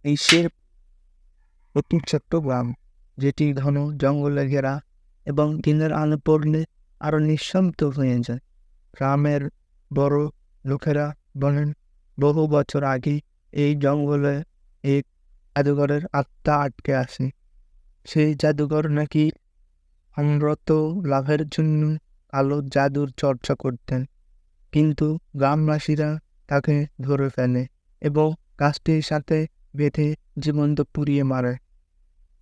বিশ্বের অতি ছোট্ট গ্রাম, যেটি ঘন জঙ্গলে ঘেরা এবং দিনের আলো পড়লে আরো নিঃশব্দ হয়ে যায়। গ্রামের বড় লোকেরা বলেন, বহু বছর আগে এই জঙ্গলে এক জাদুঘরের আত্মা আটকে আসে। সেই জাদুঘর নাকি অমরত্ব লাভের জন্য আলো জাদুর চর্চা করতেন, কিন্তু গ্রামবাসীরা তাকে ধরে ফেলে এবং গাছটির সাথে বেঁধে জীবন্ত পুড়িয়ে মারে।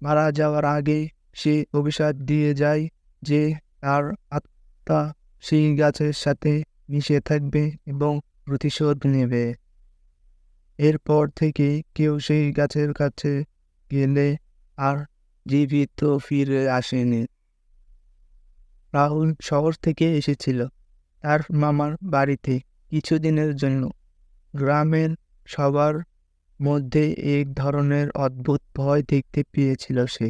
মারা যাওয়ার আগে সে অভিশাপ দিয়ে যায় যে তার আত্মা সেই গাছের সাথে মিশে থাকবে এবং প্রতিশোধ নেবে। এরপর থেকে কেউ সেই গাছের কাছে গেলে আর জীবিত ফিরে আসেনি। রাহুল শহর থেকে এসেছিল তার মামার বাড়িতে কিছুদিনের জন্য। গ্রামের সবার মধ্যে এক ধরনের অদ্ভুত ভয় দেখতে পেয়েছিল সে।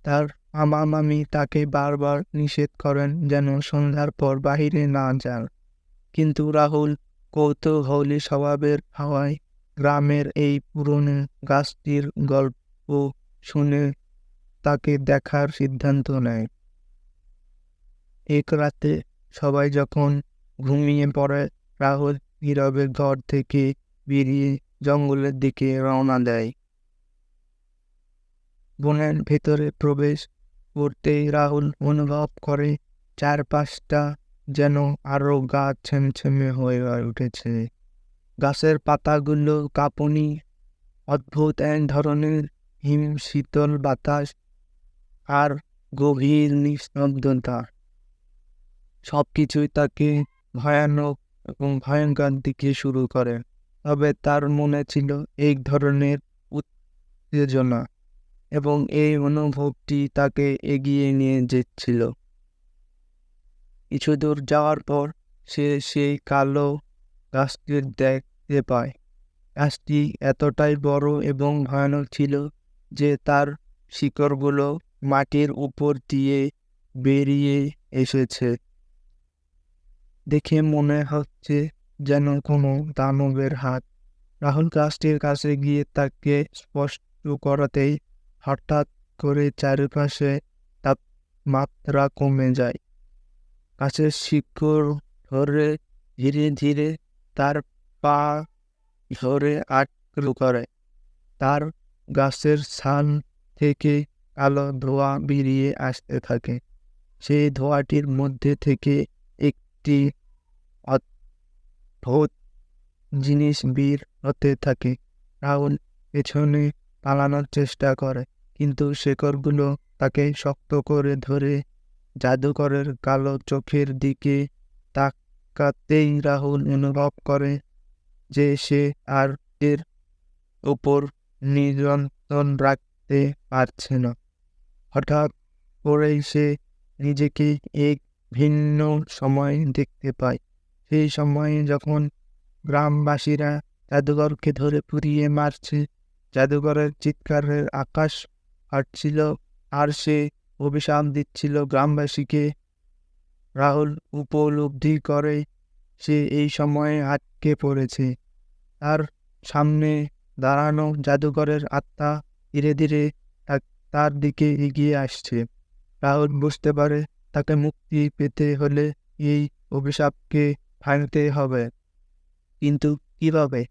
তার মামা মামি তাকে বারবার নিষেধ করেন যেন সন্ধ্যার পর বাহিরে না যান, কিন্তু রাহুল কৌতূহলী স্বভাবের হওয়ায় গ্রামের এই পুরনো গাছটির গল্প শুনে তাকে দেখার সিদ্ধান্ত নেয়। এক রাতে সবাই যখন ঘুমিয়ে পড়ে, রাহুল নীরবে ঘর থেকে বেরিয়ে জঙ্গলের দিকে রওনা দেয়। বনের ভেতরে প্রবেশ করতেই রাহুল অনুভব করে চারপাশটা যেন আরো গা ছেমছেমে হয়ে উঠেছে। গাছের পাতাগুলো কাঁপুনি, অদ্ভুত এক ধরনের হিম শীতল বাতাস আর গভীর নিস্তব্ধতা, সবকিছুই তাকে ভয়ানক এবং ভয়ঙ্কর দিকে শুরু করে। তবে তার মনে ছিল এক ধরনের উত্তেজনা, এবং এই অনুভবটি তাকে এগিয়ে নিয়ে যেচ্ছিল। কিছু দূর যাওয়ার পর সে সেই কালো গাছটি দেখতে পায়। গাছটি এতটাই বড় এবং ভয়ানক ছিল যে তার শিকড়গুলো মাটির উপর দিয়ে বেরিয়ে এসেছে। দেখে মনে হচ্ছে যেন কোনো দানবের হাত। রাহুল গাছটির কাছে গিয়ে তাকে স্পর্শ করাতেই হঠাৎ করে চারপাশে তাপমাত্রা কমে যায়। গাছের শিকড় ধরে ধীরে ধীরে তার পা ধরে আটকে করে। তার গাছের ছাল থেকে কালো ধোঁয়া বেরিয়ে আসতে থাকে। সেই ধোঁয়াটির মধ্যে থেকে একটি অদ্ভুত জিনিস বের হতে থাকে। রাহুল পেছনে পালানোর চেষ্টা করে, কিন্তু শেকড়গুলো তাকে শক্ত করে ধরে। জাদুকরের কালো চোখের দিকে তাকাতেই রাহুল অনুভব করে যে সে আর এর উপর নিয়ন্ত্রণ রাখতে পারছে না। হঠাৎ করেই সে নিজেকে এক ভিন্ন সময় দেখতে পায়। সেই সময়ে যখন গ্রামবাসীরা জাদুঘরকে ধরে পুড়িয়ে মারছে, জাদুঘরের চিৎকারের আকাশ ফাটছিল আর সে অভিশাপ দিচ্ছিল গ্রামবাসীকে। রাহুল উপলব্ধি করে সে এই সময়ে আটকে পড়েছে। তার সামনে দাঁড়ানো জাদুঘরের আত্মা ধীরে ধীরে তার দিকে এগিয়ে আসছে। রাহুল বুঝতে পারে তাকে মুক্তি পেতে হলে এই অভিশাপকে ভাঙতে হবে, কিন্তু কিভাবে?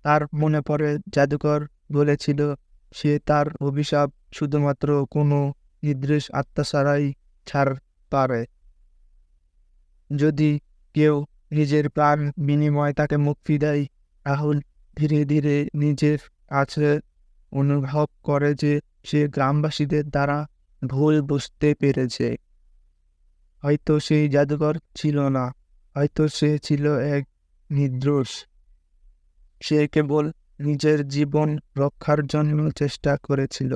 তার মনে পড়ে জাদুকর বলেছিল সে তার অভিশাপ শুধুমাত্র কোনো নির্দোষ আত্মা ছাড়াই ছাড় পারে। যদি কেউ নিজের প্রাণ বিনিময়ে তাকে মুক্তি দেয়। রাহুল ধীরে ধীরে নিজের কাছে অনুভব করে যে সে গ্রামবাসীদের দ্বারা ভুল বুঝতে পেরেছে। হয়তো সেই জাদুকর ছিল না, হয়তো সে ছিল এক নির্দোষ। সে কেবল নিজের জীবন রক্ষার জন্য চেষ্টা করেছিল।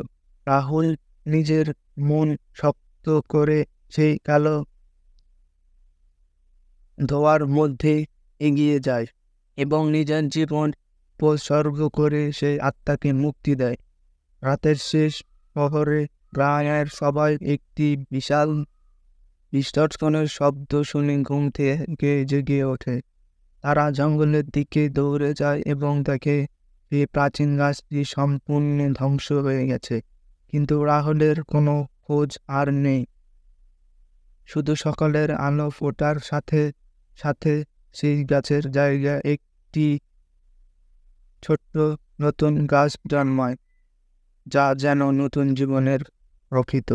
রাহুল নিজের মন শক্ত করে সেই কালো ধোঁয়ার মধ্যে এগিয়ে যায় এবং নিজের জীবন উৎসর্গ করে সেই আত্মাকে মুক্তি দেয়। রাতের শেষ প্রহরে গ্রামের সবাই একটি বিশাল বিস্ফোরণের শব্দ শুনে ঘুম থেকে জেগে ওঠে। তারা জঙ্গলের দিকে দৌড়ে যায় এবং দেখে এই প্রাচীন গাছটি সম্পূর্ণ ধ্বংস হয়ে গেছে, কিন্তু রাহুলের কোনো খোঁজ আর নেই। শুধু সকালের আলো ফোটার সাথে সাথে সেই গাছের জায়গায় একটি ছোট্ট নতুন গাছ জন্মায়, যা যেন নতুন জীবনের প্রকৃত।